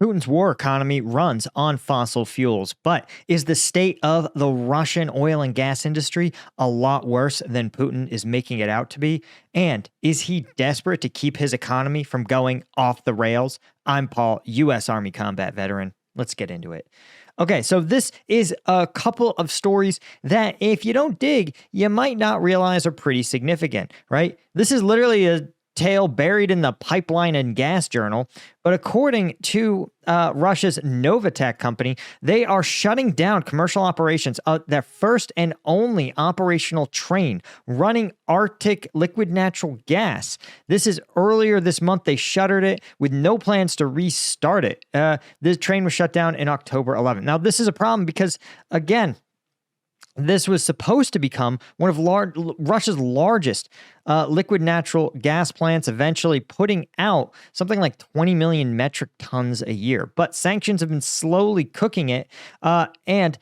Putin's war economy runs on fossil fuels, but is the state of the Russian oil and gas industry a lot worse than Putin is making it out to be? And is he desperate to keep his economy from going off the rails? I'm Paul, U.S. Army combat veteran. Let's get into it. Okay, so this is a couple of stories that if you don't dig, you might not realize are pretty significant, right? This is literally a tale buried in the Pipeline and Gas Journal. But according to Russia's Novatek company, they are shutting down commercial operations of their first and only operational train running Arctic liquid natural gas. This is earlier this month. They shuttered it with no plans to restart it. This train was shut down in October 11th. Now, this is a problem because, again, this was supposed to become one of Russia's largest liquid natural gas plants, eventually putting out something like 20 million metric tons a year. But sanctions have been slowly cooking it, and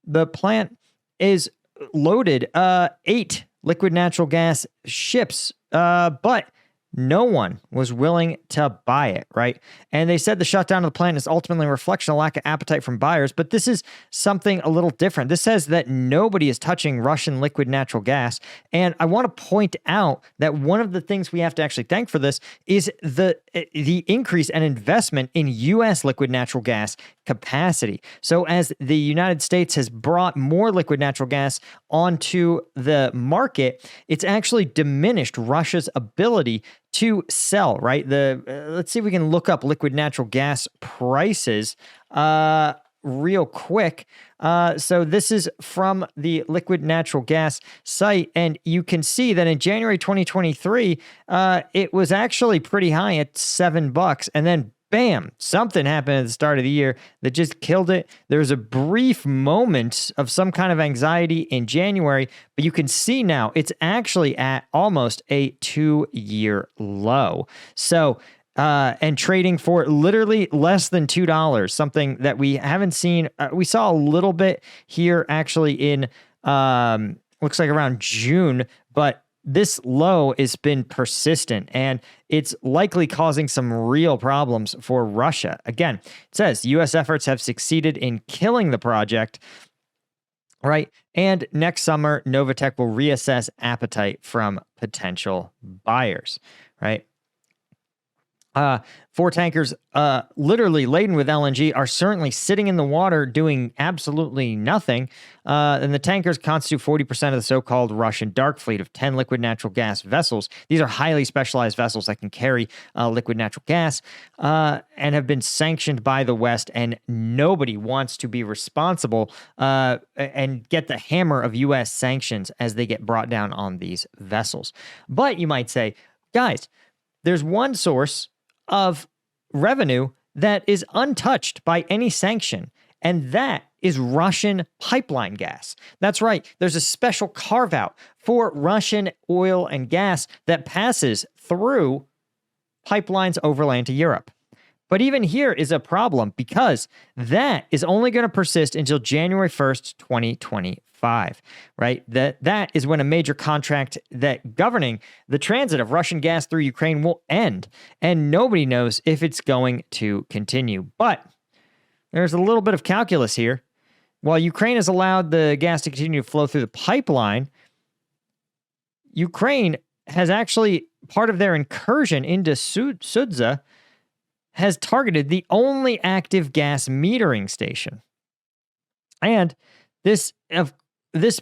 the plant is loaded 8 liquid natural gas ships, but no one was willing to buy it, right? And they said the shutdown of the plant is ultimately a reflection of lack of appetite from buyers, but this is something a little different. This says that nobody is touching Russian liquid natural gas. And I want to point out that one of the things we have to actually thank for this is the increase and investment in U.S. liquid natural gas capacity. So as the United States has brought more liquid natural gas onto the market, it's actually diminished Russia's ability to sell, right? Let's see if we can look up liquid natural gas prices real quick. So this is from the liquid natural gas site, and you can see that in January 2023, it was actually pretty high at $7, and then bam, something happened at the start of the year that just killed it. There was a brief moment of some kind of anxiety in January, but you can see now it's actually at almost a 2-year low. So, and trading for literally less than $2, something that we haven't seen. We saw a little bit here actually in, looks like around June, but this low has been persistent, and it's likely causing some real problems for Russia. Again, it says U.S. efforts have succeeded in killing the project, right? And next summer, Novatek will reassess appetite from potential buyers, right? 4 tankers literally laden with LNG are certainly sitting in the water doing absolutely nothing. And the tankers constitute 40% of the so-called Russian dark fleet of 10 liquid natural gas vessels. These are highly specialized vessels that can carry liquid natural gas and have been sanctioned by the West, and nobody wants to be responsible and get the hammer of U.S. sanctions as they get brought down on these vessels. But you might say, guys, there's one source of revenue that is untouched by any sanction, and that is Russian pipeline gas. That's right. There's a special carve-out for Russian oil and gas that passes through pipelines overland to Europe. But even here is a problem because that is only going to persist until January 1st, 2025, right? That is when a major contract that governing the transit of Russian gas through Ukraine will end, and nobody knows if it's going to continue. But there's a little bit of calculus here. While Ukraine has allowed the gas to continue to flow through the pipeline, Ukraine has actually, part of their incursion into Sudza, has targeted the only active gas metering station. And this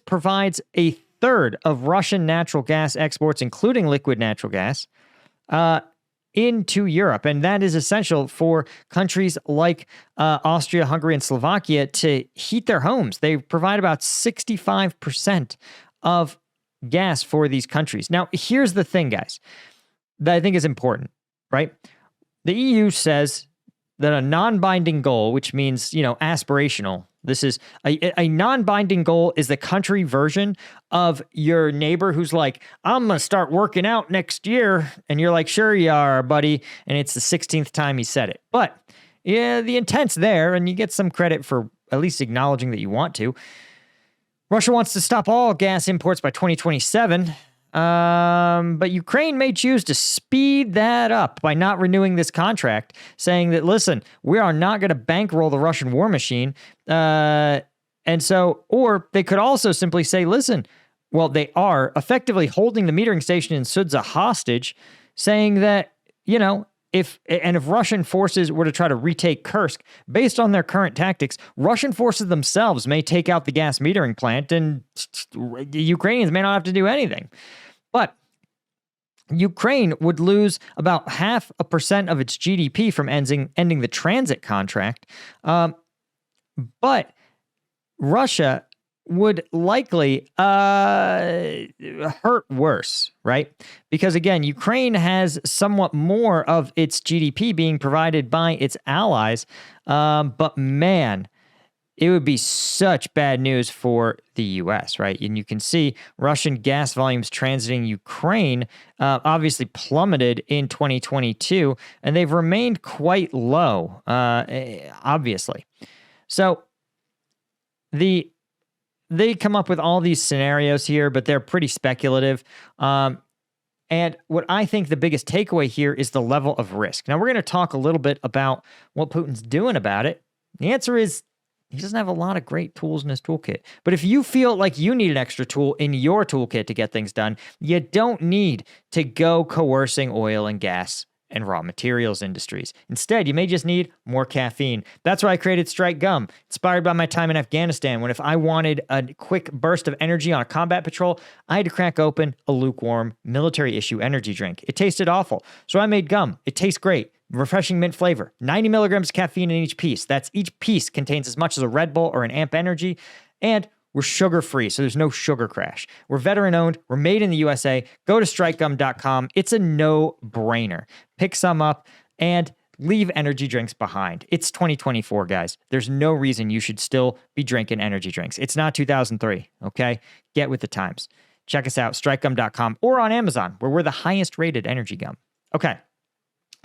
provides a third of Russian natural gas exports, including liquid natural gas, into Europe. And that is essential for countries like Austria, Hungary, and Slovakia to heat their homes. They provide about 65% of gas for these countries. Now, here's the thing, guys, that I think is important, right? The EU says that a non-binding goal, which means, aspirational, this is a non-binding goal is the country version of your neighbor who's like, I'm going to start working out next year. And you're like, sure you are, buddy. And it's the 16th time he said it. But yeah, the intent's there, and you get some credit for at least acknowledging that you want to. Russia wants to stop all gas imports by 2027. But Ukraine may choose to speed that up by not renewing this contract, saying that, listen, we are not going to bankroll the Russian war machine. Or they could also simply say, listen, well, they are effectively holding the metering station in Sudza hostage, saying that, if Russian forces were to try to retake Kursk, based on their current tactics, Russian forces themselves may take out the gas metering plant and the Ukrainians may not have to do anything. But Ukraine would lose about 0.5% of its GDP from ending the transit contract. But Russia would likely hurt worse, right? Because again, Ukraine has somewhat more of its GDP being provided by its allies, but man, it would be such bad news for the U.S., right? And you can see Russian gas volumes transiting Ukraine obviously plummeted in 2022, and they've remained quite low, obviously. So they come up with all these scenarios here, but they're pretty speculative. And what I think the biggest takeaway here is the level of risk. Now, we're going to talk a little bit about what Putin's doing about it. The answer is he doesn't have a lot of great tools in his toolkit. But if you feel like you need an extra tool in your toolkit to get things done, you don't need to go coercing oil and gas and raw materials industries. Instead, you may just need more caffeine. That's why I created Strike Gum, inspired by my time in Afghanistan, when if I wanted a quick burst of energy on a combat patrol, I had to crack open a lukewarm military-issue energy drink. It tasted awful, so I made gum. It tastes great. Refreshing mint flavor. 90 milligrams of caffeine in each piece. That's each piece contains as much as a Red Bull or an Amp Energy, and we're sugar-free, so there's no sugar crash. We're veteran-owned. We're made in the USA. Go to strikegum.com. It's a no-brainer. Pick some up and leave energy drinks behind. It's 2024, guys. There's no reason you should still be drinking energy drinks. It's not 2003, okay? Get with the times. Check us out, strikegum.com, or on Amazon, where we're the highest-rated energy gum. Okay.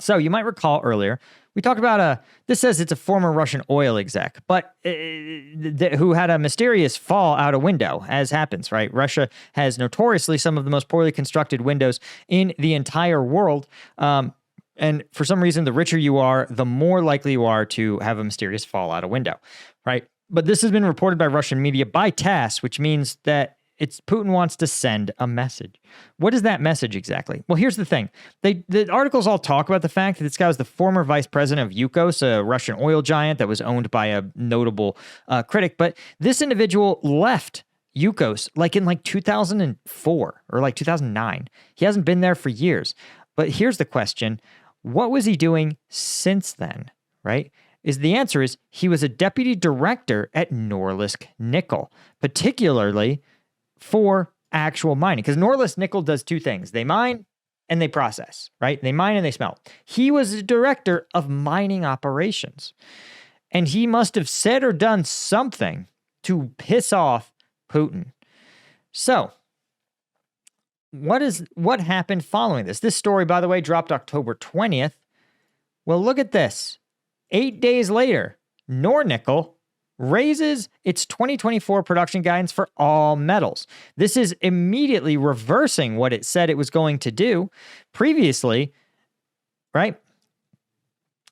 So you might recall earlier, we talked about this says it's a former Russian oil exec, but who had a mysterious fall out a window, as happens, right? Russia has notoriously some of the most poorly constructed windows in the entire world. And for some reason, the richer you are, the more likely you are to have a mysterious fall out a window, right? But this has been reported by Russian media by TASS, which means that Putin wants to send a message. What is that message exactly? Well, here's the thing. The articles all talk about the fact that this guy was the former vice president of Yukos, a Russian oil giant that was owned by a notable critic. But this individual left Yukos in 2004 or 2009. He hasn't been there for years. But here's the question. What was he doing since then, right? The answer is he was a deputy director at Nornickel, particularly for actual mining. Because Nornickel does two things. They mine and they process, right? They mine and they smelt. He was a director of mining operations. And he must have said or done something to piss off Putin. So, what happened following this? This story, by the way, dropped October 20th. Well, look at this. 8 days later, Nornickel raises its 2024 production guidance for all metals. This is immediately reversing what it said it was going to do previously, right?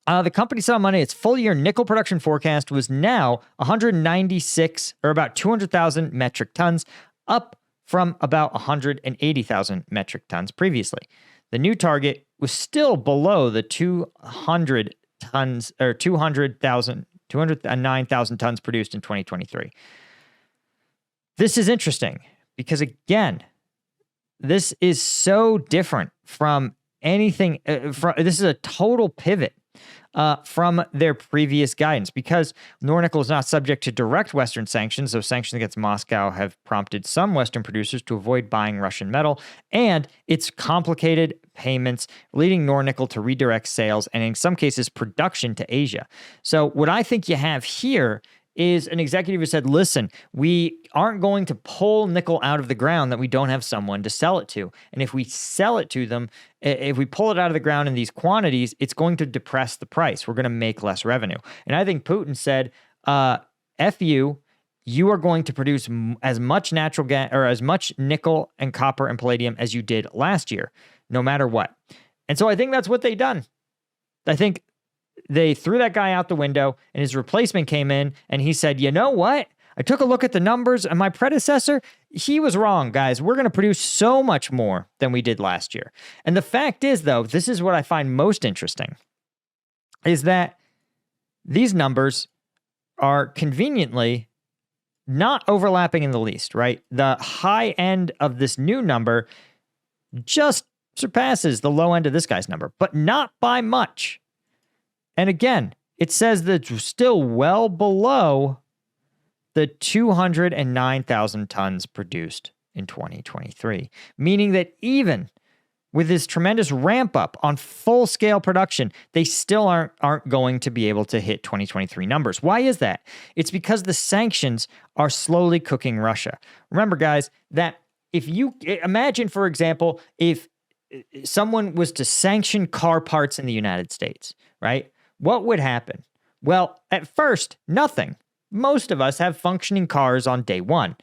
The company said on Monday its full-year nickel production forecast was now 196, or about 200,000 metric tons, up from about 180,000 metric tons previously. The new target was still below the 200 tons, or 209,000 tons produced in 2023. This is interesting because, again, this is so different from anything. This is a total pivot from their previous guidance because Nornickel is not subject to direct Western sanctions, though sanctions against Moscow have prompted some Western producers to avoid buying Russian metal, and it's complicated payments, leading Nornickel to redirect sales and, in some cases, production to Asia. So what I think you have here is an executive who said, listen, we aren't going to pull nickel out of the ground that we don't have someone to sell it to. And if we sell it to them, if we pull it out of the ground in these quantities, it's going to depress the price. We're going to make less revenue. And I think Putin said, F you, you are going to produce as much natural gas or as much nickel and copper and palladium as you did last year, no matter what. And so I think that's what they done. I think they threw that guy out the window and his replacement came in and he said, you know what? I took a look at the numbers and my predecessor, he was wrong, guys. We're going to produce so much more than we did last year. And the fact is, though, this is what I find most interesting, is that these numbers are conveniently not overlapping in the least, right? The high end of this new number just surpasses the low end of this guy's number, but not by much. And again, it says that it's still well below the 209,000 tons produced in 2023, meaning that even with this tremendous ramp up on full scale production, they still aren't going to be able to hit 2023 numbers. Why is that? It's because the sanctions are slowly cooking Russia. Remember, guys, that if you imagine, for example, if someone was to sanction car parts in the United States, right? What would happen? Well, at first, nothing. Most of us have functioning cars on day one.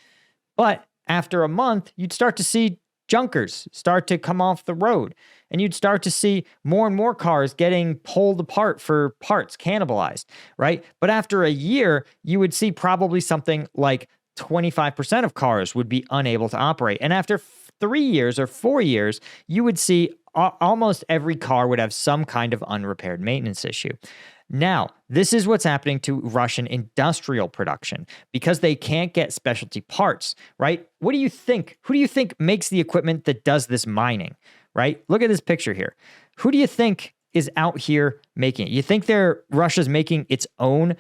But after a month, you'd start to see junkers start to come off the road. And you'd start to see more and more cars getting pulled apart for parts, cannibalized, right? But after a year, you would see probably something like 25% of cars would be unable to operate. And after 3 years or 4 years, you would see almost every car would have some kind of unrepaired maintenance issue. Now, this is what's happening to Russian industrial production because they can't get specialty parts, right? What do you think? Who do you think makes the equipment that does this mining, right? Look at this picture here. Who do you think is out here making it? You think Russia's making its own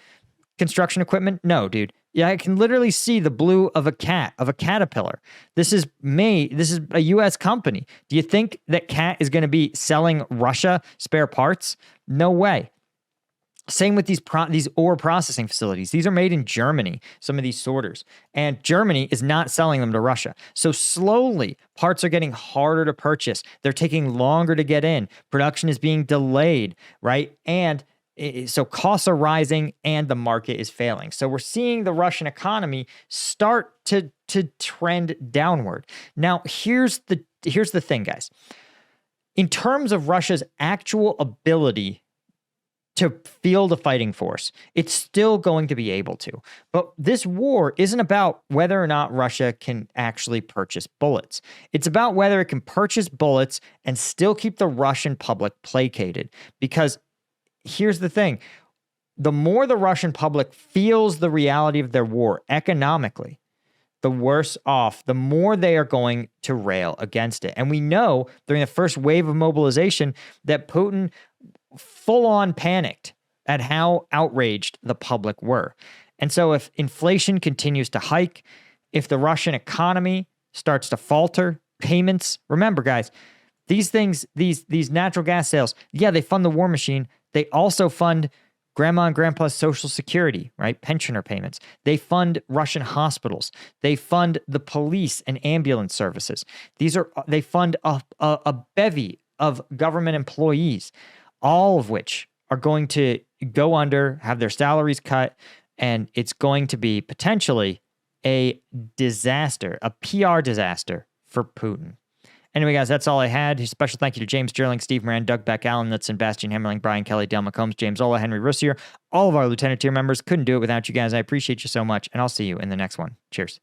construction equipment? No, dude. Yeah, I can literally see the blue of a caterpillar. This is a US company. Do you think that Cat is going to be selling Russia spare parts? No way. Same with these ore processing facilities. These are made in Germany, some of these sorters, and Germany is not selling them to Russia. So slowly, parts are getting harder to purchase. They're taking longer to get in. Production is being delayed, right? And so costs are rising and the market is failing. So we're seeing the Russian economy start to trend downward. Now, here's the thing, guys. In terms of Russia's actual ability to field a fighting force, it's still going to be able to. But this war isn't about whether or not Russia can actually purchase bullets. It's about whether it can purchase bullets and still keep the Russian public placated. Because here's the thing. The more the Russian public feels the reality of their war economically, the worse off, the more they are going to rail against it. And we know during the first wave of mobilization that Putin full-on panicked at how outraged the public were. And so if inflation continues to hike, if the Russian economy starts to falter, payments, remember, guys, these things, these natural gas sales, yeah, they fund the war machine. They also fund grandma and grandpa's social security, right? Pensioner payments. They fund Russian hospitals. They fund the police and ambulance services. They fund a bevy of government employees, all of which are going to go under, have their salaries cut, and it's going to be potentially a disaster, a PR disaster for Putin. Anyway, guys, that's all I had. Special thank you to James Sterling, Steve Moran, Doug Beck, Alan Knutson, Bastian Hemmerling, Brian Kelly, Dale McCombs, James Ola, Henry Russier, all of our Lieutenant Tier members. Couldn't do it without you guys. I appreciate you so much, and I'll see you in the next one. Cheers.